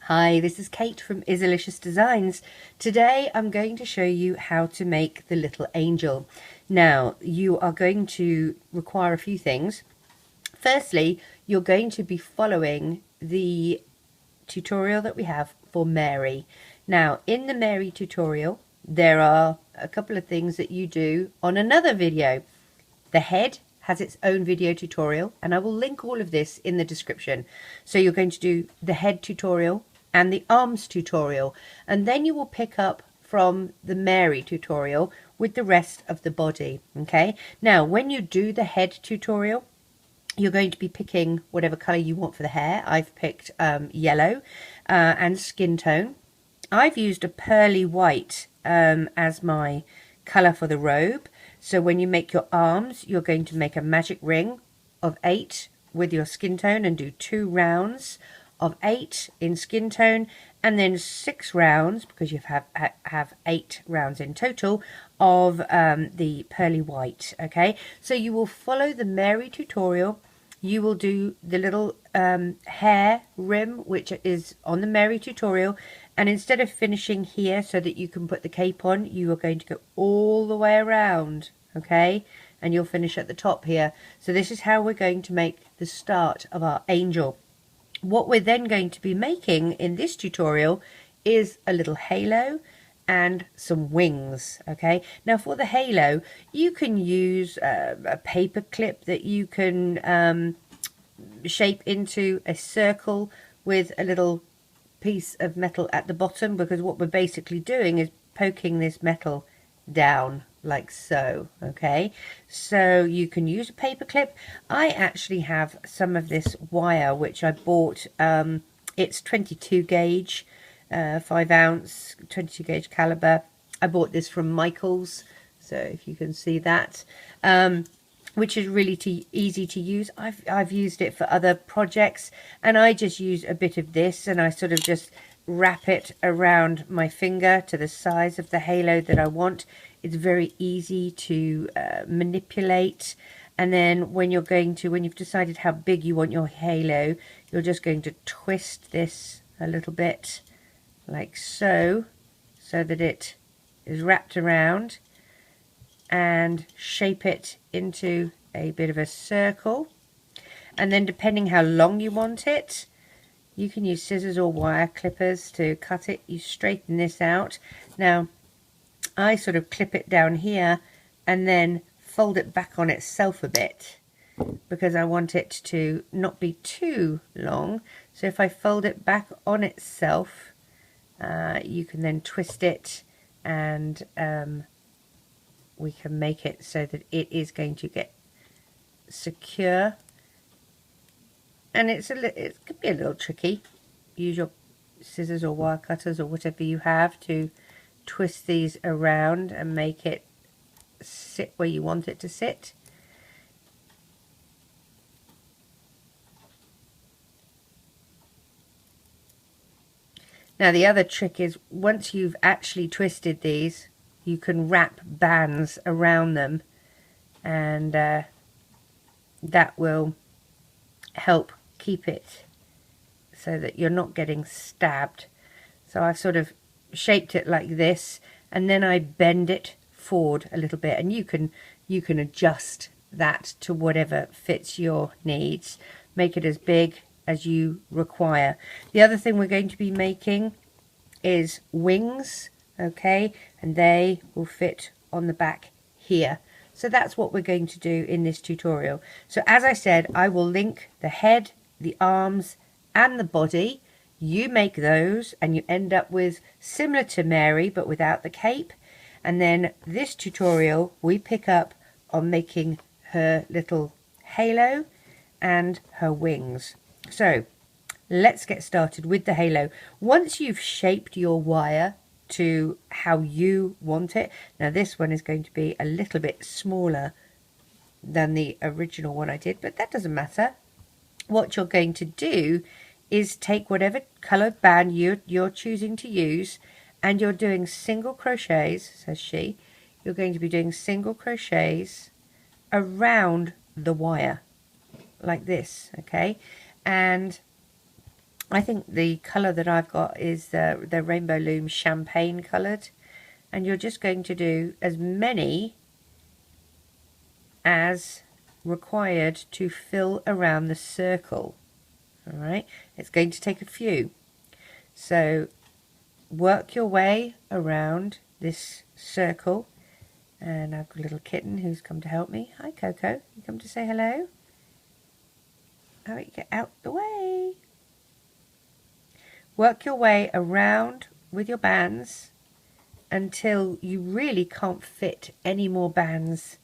Hi, this is Kate from Izzalicious Designs. Today I'm going to show you how to make the little angel. Now, you are going to require a few things. Firstly, you're going to be following the tutorial that we have for Mary. Now, in the Mary tutorial, there are a couple of things that you do on another video. The head has its own video tutorial, and I will link all of this in the description. So you're going to do the head tutorial and the arms tutorial, and then you will pick up from the Mary tutorial with the rest of the body. Okay, now when you do the head tutorial, you're going to be picking whatever colour you want for the hair. I've picked yellow and skin tone. I've used a pearly white as my colour for the robe. So when you make your arms, you're going to make a magic ring of 8 with your skin tone and do 2 rounds of 8 in skin tone, and then 6 rounds, because you have 8 rounds in total, of the pearly white. Okay, so you will follow the Mary tutorial. You will do the little hair rim, which is on the Mary tutorial, and instead of finishing here so that you can put the cape on, you are going to go all the way around, okay, and you'll finish at the top here. So this is how we're going to make the start of our angel. What we're then going to be making in this tutorial is a little halo and some wings. Okay, now for the halo, you can use a paper clip that you can shape into a circle with a little piece of metal at the bottom, because what we're basically doing is poking this metal down like so. Okay, so you can use a paper clip. I actually have some of this wire which I bought. It's 22 gauge 5 ounce 22 gauge caliber. I bought this from Michael's, so if you can see that, which is really easy to use. I've used it for other projects, and I just use a bit of this and I sort of just wrap it around my finger to the size of the halo that I want. It's very easy to manipulate, and then when you've decided how big you want your halo, you're just going to twist this a little bit like so, so that it is wrapped around, and shape it into a bit of a circle. And then depending how long you want it, you can use scissors or wire clippers to cut it. You straighten this out. Now I sort of clip it down here and then fold it back on itself a bit, because I want it to not be too long. So if I fold it back on itself, you can then twist it, and we can make it so that it is going to get secure. And it could be a little tricky. Use your scissors or wire cutters or whatever you have to twist these around and make it sit where you want it to sit. Now the other trick is, once you've actually twisted these, you can wrap bands around them, and that will help keep it so that you're not getting stabbed. So I've sort of shaped it like this, and then I bend it forward a little bit, and you can adjust that to whatever fits your needs. Make it as big as you require. The other thing we're going to be making is wings, okay, and they will fit on the back here. So that's what we're going to do in this tutorial. So as I said, I will link the head, the arms and the body. You make those and you end up with similar to Mary but without the cape. And then this tutorial we pick up on making her little halo and her wings. So let's get started with the halo. Once you've shaped your wire to how you want it, now this one is going to be a little bit smaller than the original one I did, but that doesn't matter. What you're going to do is take whatever coloured band you're choosing to use, and you're doing single crochets, says she. You're going to be doing single crochets around the wire like this, okay, and I think the colour that I've got is the Rainbow Loom champagne coloured, and you're just going to do as many as required to fill around the circle. Alright, it's going to take a few, so work your way around this circle. And I've got a little kitten who's come to help me. Hi Coco, you come to say hello? Alright, get out the way. Work your way around with your bands until you really can't fit any more bands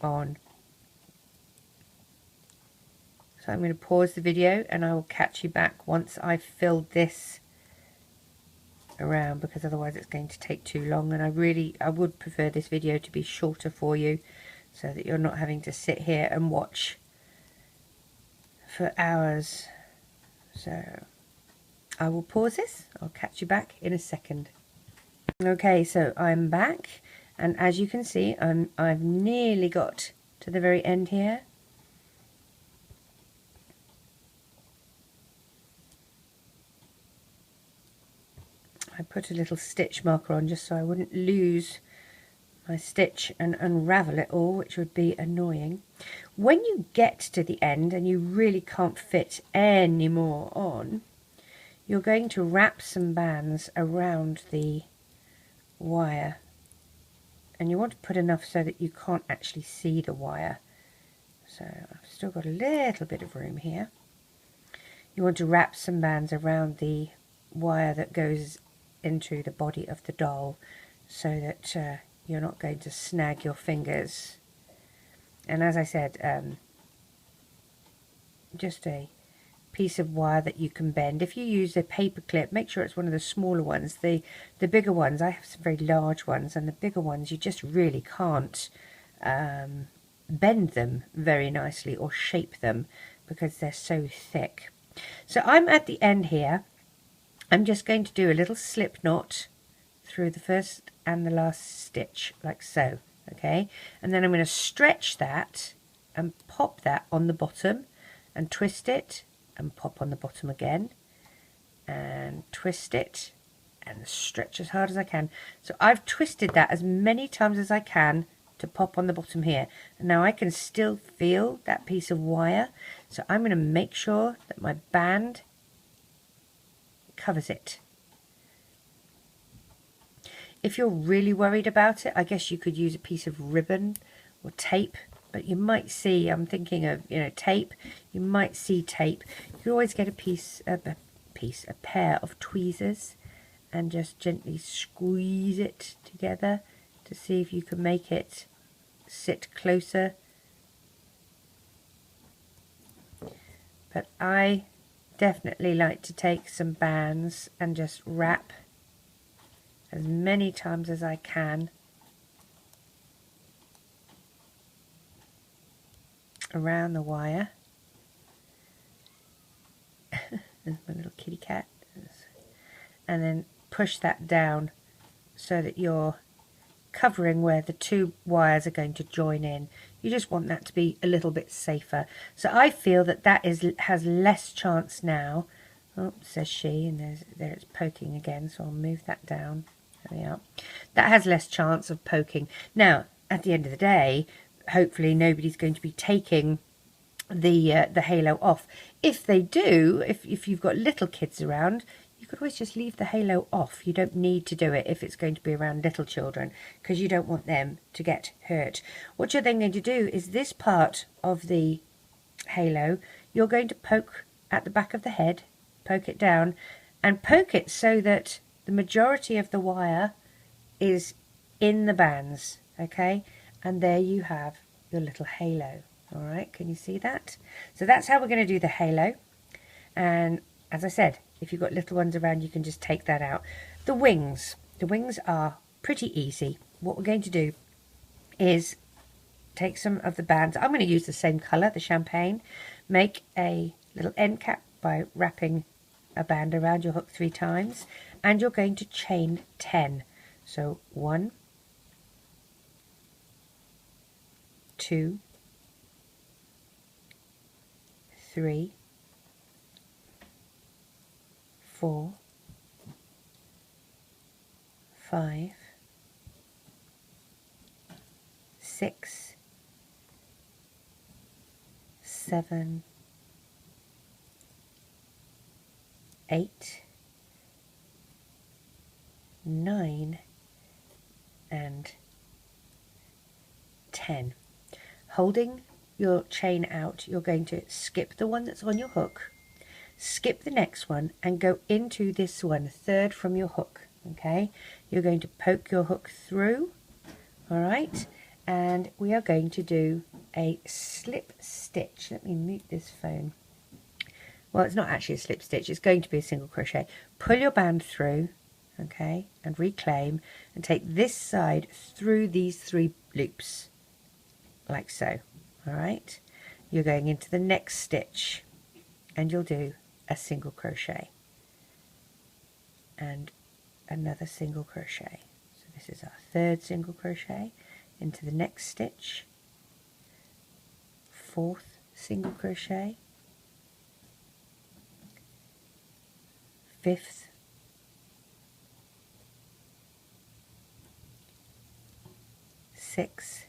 on. So I'm going to pause the video and I will catch you back once I've filled this around, because otherwise it's going to take too long, and I would prefer this video to be shorter for you so that you're not having to sit here and watch for hours. So I will pause this. I'll catch you back in a second. Okay, so I'm back, and as you can see, I've nearly got to the very end here. I put a little stitch marker on just so I wouldn't lose my stitch and unravel it all, which would be annoying. When you get to the end and you really can't fit any more on, you're going to wrap some bands around the wire, and you want to put enough so that you can't actually see the wire. So I've still got a little bit of room here. You want to wrap some bands around the wire that goes into the body of the doll so that you're not going to snag your fingers. And as I said, just a piece of wire that you can bend. If you use a paper clip, make sure it's one of the smaller ones. The bigger ones, I have some very large ones, and the bigger ones you just really can't bend them very nicely or shape them because they're so thick. So I'm at the end here. I'm just going to do a little slip knot through the first and the last stitch, like so, okay? And then I'm going to stretch that and pop that on the bottom and twist it and pop on the bottom again and twist it and stretch as hard as I can. So I've twisted that as many times as I can to pop on the bottom here. And now I can still feel that piece of wire, so I'm going to make sure that my band covers it. If you're really worried about it, I guess you could use a piece of ribbon or tape, but you might see, I'm thinking of, you know, tape, you might see tape. You can always get a pair of tweezers and just gently squeeze it together to see if you can make it sit closer. But I definitely like to take some bands and just wrap as many times as I can around the wire. There's my little kitty cat. And then push that down so that you're covering where the two wires are going to join in. You just want that to be a little bit safer. So I feel that that has less chance now. Oh, says she, and there it's poking again, so I'll move that down. There we are. That has less chance of poking. Now, at the end of the day, hopefully nobody's going to be taking the halo off. If they do, if you've got little kids around, you could always just leave the halo off. You don't need to do it if it's going to be around little children, because you don't want them to get hurt. What you're then going to do is this part of the halo, you're going to poke at the back of the head, poke it down, and poke it so that the majority of the wire is in the bands, okay? And there you have your little halo. All right, can you see that? So that's how we're going to do the halo. And as I said, if you've got little ones around, you can just take that out. The wings are pretty easy. What we're going to do is take some of the bands. I'm going to use the same colour, the champagne. Make a little end cap by wrapping a band around your hook 3 times, and you're going to chain 10. So 1, 2, 3, 4, 5, 6, 7, 8, 9 and 10. Holding your chain out, you're going to skip the one that's on your hook, skip the next one and go into this one, third from your hook. Okay, you're going to poke your hook through, all right, and we are going to do a slip stitch. Let me mute this phone. Well, it's not actually a slip stitch, it's going to be a single crochet. Pull your band through, okay, and reclaim, and take this side through these 3 loops, like so. All right, you're going into the next stitch and you'll do a single crochet and another single crochet. So this is our 3rd single crochet, into the next stitch, 4th single crochet, 5th, 6,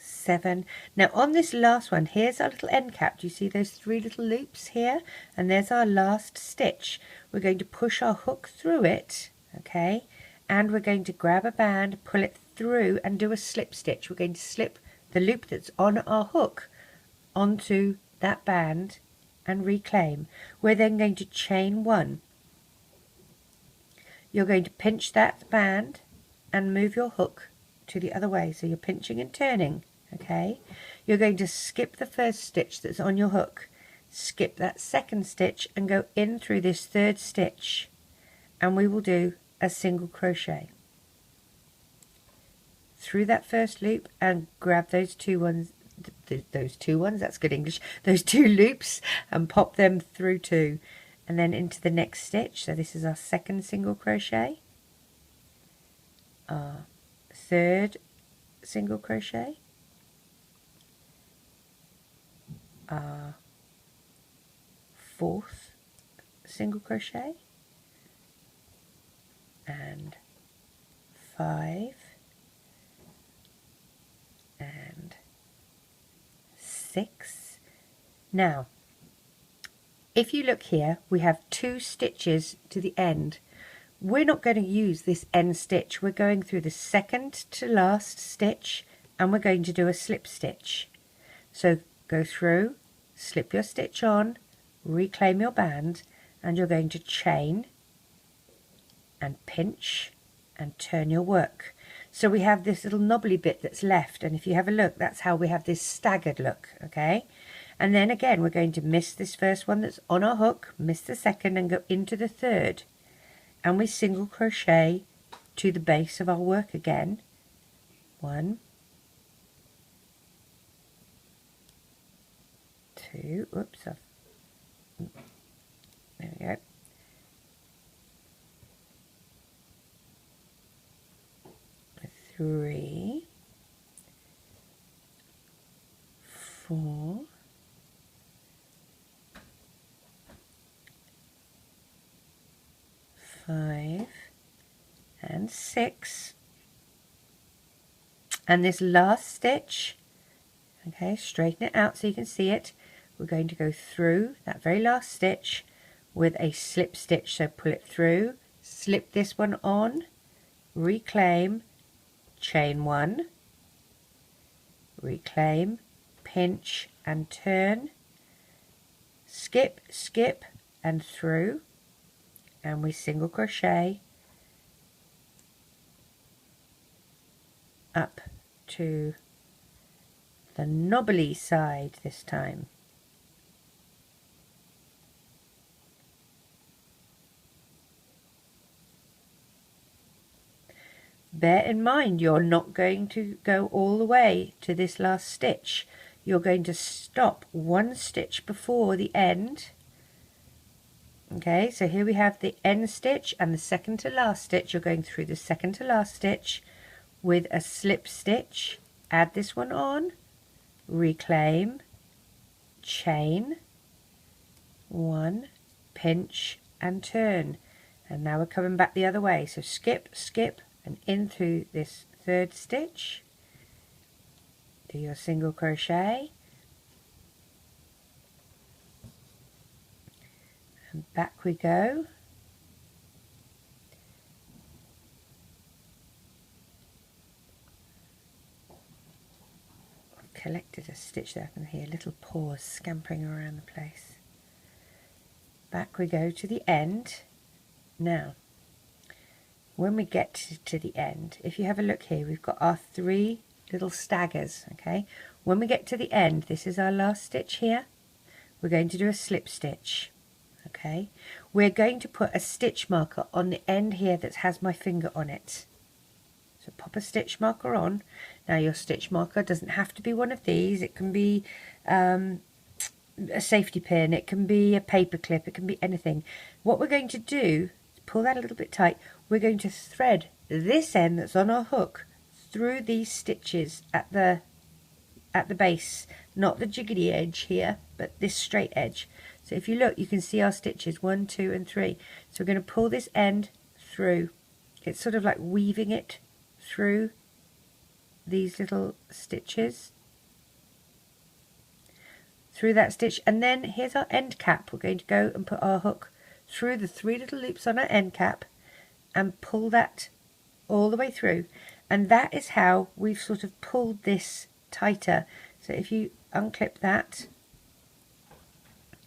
7. Now on this last one, here's our little end cap. Do you see those 3 little loops here? And there's our last stitch. We're going to push our hook through it, okay, and we're going to grab a band, pull it through and do a slip stitch. We're going to slip the loop that's on our hook onto that band and reclaim. We're then going to chain 1. You're going to pinch that band and move your hook to the other way, so you're pinching and turning. Okay, you're going to skip the first stitch that's on your hook, skip that second stitch and go in through this 3rd stitch, and we will do a single crochet through that first loop and grab those 2 ones, that's good English, those 2 loops, and pop them through 2 and then into the next stitch. So this is our 2nd single crochet, our 3rd single crochet, our 4th single crochet, and 5 and 6. Now if you look here, we have 2 stitches to the end. We're not going to use this end stitch. We're going through the 2nd to last stitch and we're going to do a slip stitch. So go through, slip your stitch on, reclaim your band, and you're going to chain and pinch and turn your work. So we have this little knobbly bit that's left, and if you have a look, that's how we have this staggered look, okay? And then again, we're going to miss this first one that's on our hook, miss the second, and go into the 3rd. And we single crochet to the base of our work again. 1, 2, oops, there we go. 3, 4, 5 and 6, and this last stitch, okay, straighten it out so you can see it. We're going to go through that very last stitch with a slip stitch, so pull it through, slip this one on, reclaim, chain 1, reclaim, pinch and turn, skip, skip and through, and we single crochet up to the knobbly side this time. Bear in mind, you're not going to go all the way to this last stitch. You're going to stop 1 stitch before the end. Okay, so here we have the end stitch and the 2nd to last stitch. You're going through the 2nd to last stitch with a slip stitch. Add this one on, reclaim, chain, 1, pinch and turn. And now we're coming back the other way, so skip, skip, and in through this 3rd stitch, do your single crochet, and back we go. I've collected a stitch there, I can hear little paws scampering around the place. Back we go to the end. Now, when we get to the end, if you have a look here, we've got our 3 little staggers, okay? When we get to the end, this is our last stitch here, we're going to do a slip stitch, okay? We're going to put a stitch marker on the end here that has my finger on it. So pop a stitch marker on. Now your stitch marker doesn't have to be one of these, it can be a safety pin, it can be a paper clip, it can be anything. What we're going to do, pull that a little bit tight, we're going to thread this end that's on our hook through these stitches at the base, not the jiggly edge here, but this straight edge. So if you look, you can see our stitches 1, 2 and 3. So we're going to pull this end through. It's sort of like weaving it through these little stitches, through that stitch, and then here's our end cap. We're going to go and put our hook through the 3 little loops on our end cap and pull that all the way through, and that is how we've sort of pulled this tighter. So if you unclip that,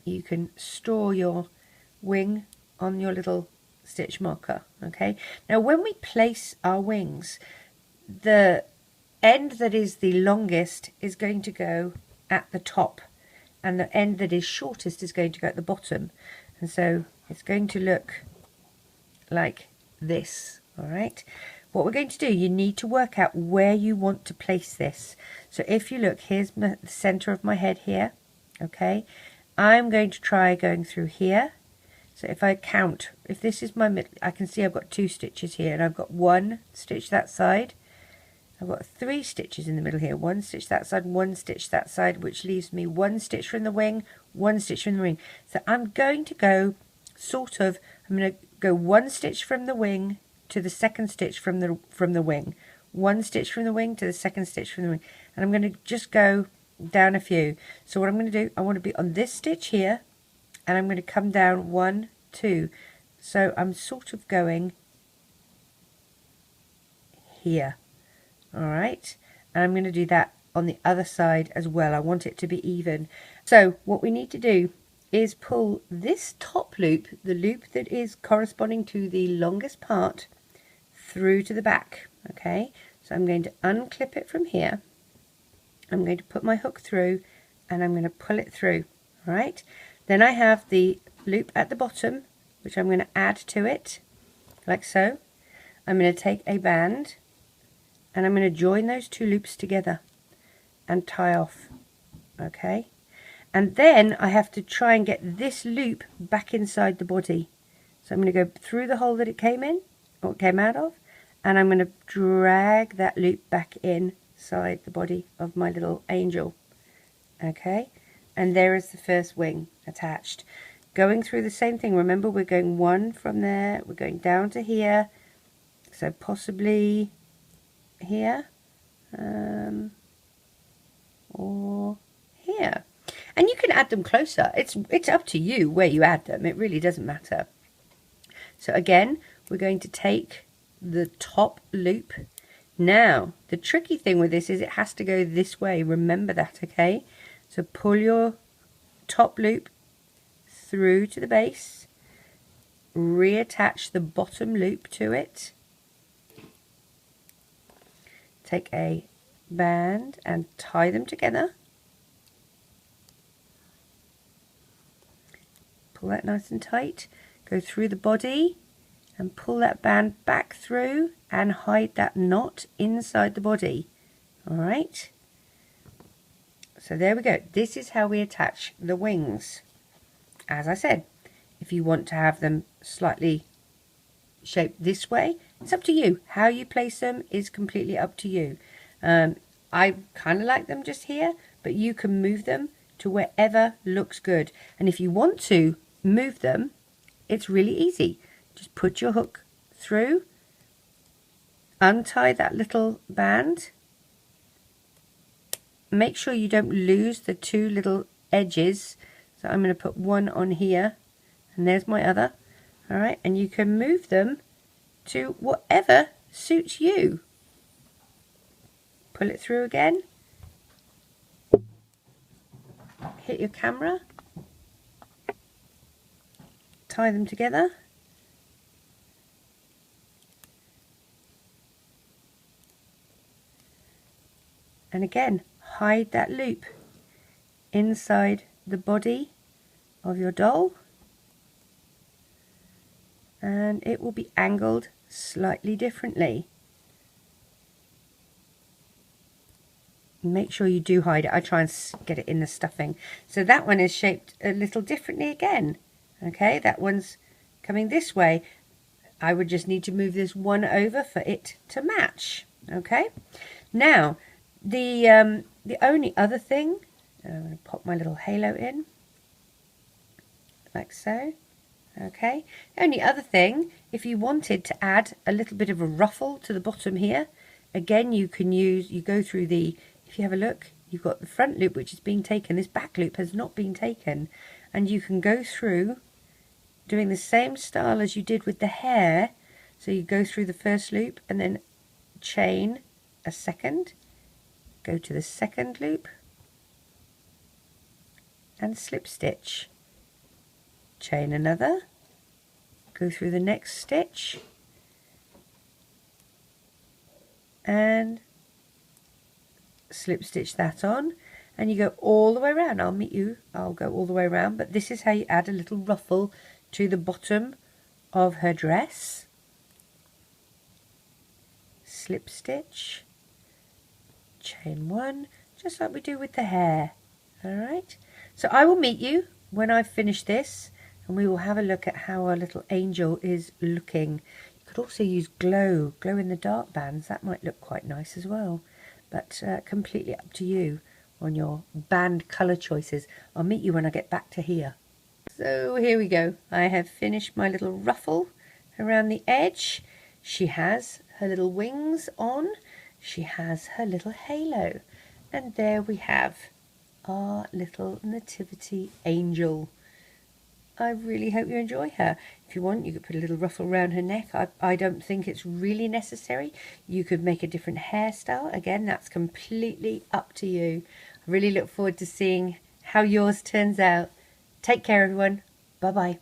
you can store your wing on your little stitch marker. Okay, now when we place our wings, the end that is the longest is going to go at the top, and the end that is shortest is going to go at the bottom, and so it's going to look like this. All right, what we're going to do, you need to work out where you want to place this. So if you look, here's the center of my head here. Okay, I'm going to try going through here. So if I count, if this is my middle, I can see I've got 2 stitches here, and I've got 1 stitch that side. I've got 3 stitches in the middle here, 1 stitch that side, 1 stitch that side, which leaves me 1 stitch from the wing, 1 stitch from the wing. So I'm going to go sort of, I'm going to go 1 stitch from the wing to the 2nd stitch from the wing, 1 stitch from the wing to the 2nd stitch from the wing, and I'm going to just go down a few. So what I'm going to do, I want to be on this stitch here, and I'm going to come down 1, 2. So I'm sort of going here. All right, and I'm going to do that on the other side as well. I want it to be even. So what we need to do is pull this top loop, the loop that is corresponding to the longest part, through to the back. Okay, so I'm going to unclip it from here. I'm going to put my hook through, and I'm going to pull it through. All right, then I have the loop at the bottom, which I'm going to add to it like so. I'm going to take a band, and I'm going to join those 2 loops together and tie off. Okay, and then I have to try and get this loop back inside the body. So I'm going to go through the hole that it came in, or it came out of, and I'm going to drag that loop back inside the body of my little angel. Okay, and there is the first wing attached. Going through the same thing, remember we're going 1 from there, we're going down to here, so possibly here, or here, and you can add them closer. It's up to you where you add them, it really doesn't matter. So again, we're going to take the top loop. Now the tricky thing with this is it has to go this way, remember that. Okay, so pull your top loop through to the base, reattach the bottom loop to it, take a band and tie them together, pull that nice and tight, go through the body and pull that band back through and hide that knot inside the body. All right, so there we go. This is how we attach the wings. As I said, if you want to have them slightly shaped this way, it's up to you. How you place them is completely up to you. I kind of like them just here, but you can move them to wherever looks good. And if you want to move them, it's really easy. Just put your hook through, untie that little band, make sure you don't lose the two little edges. So I'm going to put one on here, and there's my other. All right, and you can move them to whatever suits you. Pull it through again, hit your camera, tie them together, and again hide that loop inside the body of your doll, and it will be angled slightly differently. Make sure you do hide it. I try and get it in the stuffing. So that one is shaped a little differently again. Okay, that one's coming this way. I would just need to move this one over for it to match. Okay, now the only other thing, I'm going to pop my little halo in like so. Okay, the only other thing, if you wanted to add a little bit of a ruffle to the bottom here, again you can use, you go through the, if you have a look, you've got the front loop which is being taken, this back loop has not been taken, and you can go through doing the same style as you did with the hair. So you go through the first loop and then chain a second, go to the second loop and slip stitch, chain another, go through the next stitch and slip stitch that on, and you go all the way around. I'll go all the way around, but this is how you add a little ruffle to the bottom of her dress. Slip stitch, chain one, just like we do with the hair. Alright, so I will meet you when I've finished this, and we will have a look at how our little angel is looking. You could also use glow in the dark bands, that might look quite nice as well, but completely up to you on your band colour choices. I'll meet you when I get back to here. So here we go, I have finished my little ruffle around the edge. She has her little wings on, she has her little halo, and there we have our little nativity angel. I really hope you enjoy her. If you want, you could put a little ruffle around her neck. I don't think it's really necessary. You could make a different hairstyle. Again, that's completely up to you. I really look forward to seeing how yours turns out. Take care, everyone. Bye-bye.